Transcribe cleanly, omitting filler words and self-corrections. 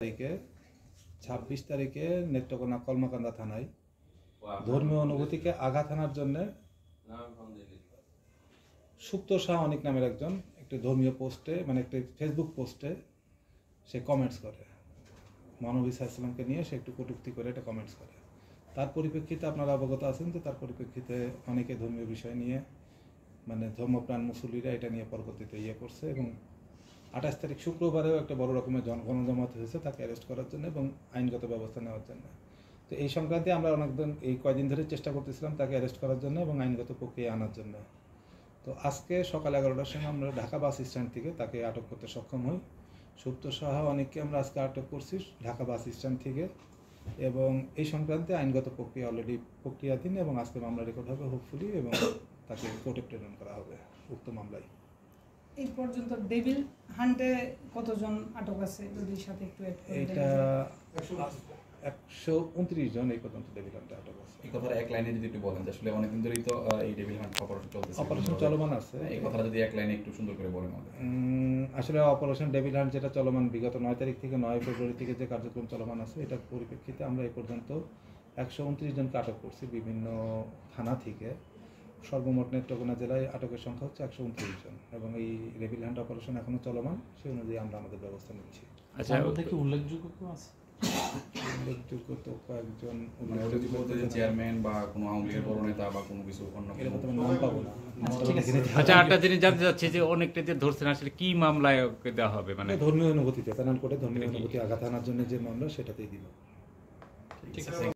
তারিখে ২৬ তারিখে নেত্রকোনা কলমাকান্দা থানায় ধর্মীয় অনুভূতিকে আঘাত হানার জন্য সুপ্ত শাহ অনিক নামের একজন একটি ধর্মীয় পোস্টে মানে একটি ফেসবুক পোস্টে সে কমেন্টস করে মহানবী সাল্লাল্লাহু আলাইহি ওয়াসাল্লামকে নিয়ে সে একটু কটূক্তি করে এটা কমেন্টস করে। তার পরিপ্রেক্ষিতে আপনারা অবগত আছেন যে তার পরিপ্রেক্ষিতে অনেকে ধর্মীয় বিষয় নিয়ে মানে ধর্মপ্রাণ মুসল্লিরা এটা নিয়ে পরবর্তীতে করছে এবং ২৮ তারিখ শুক্রবারেও একটা বড় রকমের গণজমায়েত হয়েছে তাকে অ্যারেস্ট করার জন্য এবং আইনগত ব্যবস্থা নেওয়ার জন্য। তো এই সংক্রান্তে আমরা অনেকদিন এই কয়দিন ধরে চেষ্টা করতেছিলাম তাকে অ্যারেস্ট করার জন্য এবং আইনগত প্রক্রিয়া আনার জন্য। তো আজকে সকাল 11টার সময় আমরা ঢাকা বাস স্ট্যান্ড থেকে তাকে আটক করতে সক্ষম হই। সুপ্ত শাহ অনেককে আমরা আজকে আটক করছি ঢাকা বাস স্ট্যান্ড থেকে এবং এই সংক্রান্তে আইনগত প্রক্রিয়া অলরেডি প্রক্রিয়াধীন এবং আজকে মামলা রেকর্ড হবে হোপফুলি এবং তাকে কোর্টে প্রেরণ করা হবে উক্ত মামলায়। এই পর্যন্ত ডেভিল হান্টে কতজন আটক আছে যদি সাথে একটু অ্যাড করেন? এটা 129 জন এই পর্যন্ত ডেভিল হান্টে আটক আছে। এই কথাটা এক লাইনে যদি একটু বলেন যে আসলে অনেকদিন ধরেই তো এই ডেভিল হান্ট অপারেশন চলতেছে, অপারেশন চলমান আছে, এই কথাটা যদি এক লাইনে একটু সুন্দর করে বলেন আমাদের। আসলে অপারেশন ডেভিল হান্ট যেটা চলমান বিগত 9 তারিখ থেকে 9 ফেব্রুয়ারি থেকে যে কার্যক্রম চলমান আছে এটার পরিপ্রেক্ষিতে আমরা এই পর্যন্ত 129 জনকে আটক করছি বিভিন্ন থানা থেকে। সর্বমোট নেত্রকোনা জেলায় আটকের সংখ্যা হচ্ছে 129 জন এবং এই ডেভিল হান্ট অপারেশন এখনো চলমান, সেই অনুযায়ী আমরা আমাদের ব্যবস্থা নিচ্ছি। আচ্ছা, থেকে উল্লেখযোগ্য কেউ আছে? উল্লেখযোগ্য তো কয়েকজন যদি বলতে যে চেয়ারম্যান বা কোনো আওয়ামী লীগের বড় নেতা বা কোনো কিছু অন্য নাম পাবো না। আচ্ছা, একটা জিনিস জানতে চাচ্ছি যে অনেকটা যে ধরছেন আসলে কি মামলায় দেওয়া হবে? মানে ধর্মীয় অনুভূতিতে পেনাল কোর্টে ধর্মীয় অনুভূতি আঘাত হানার জন্য যে মামলা সেটাতেই দিব। ঠিক আছে।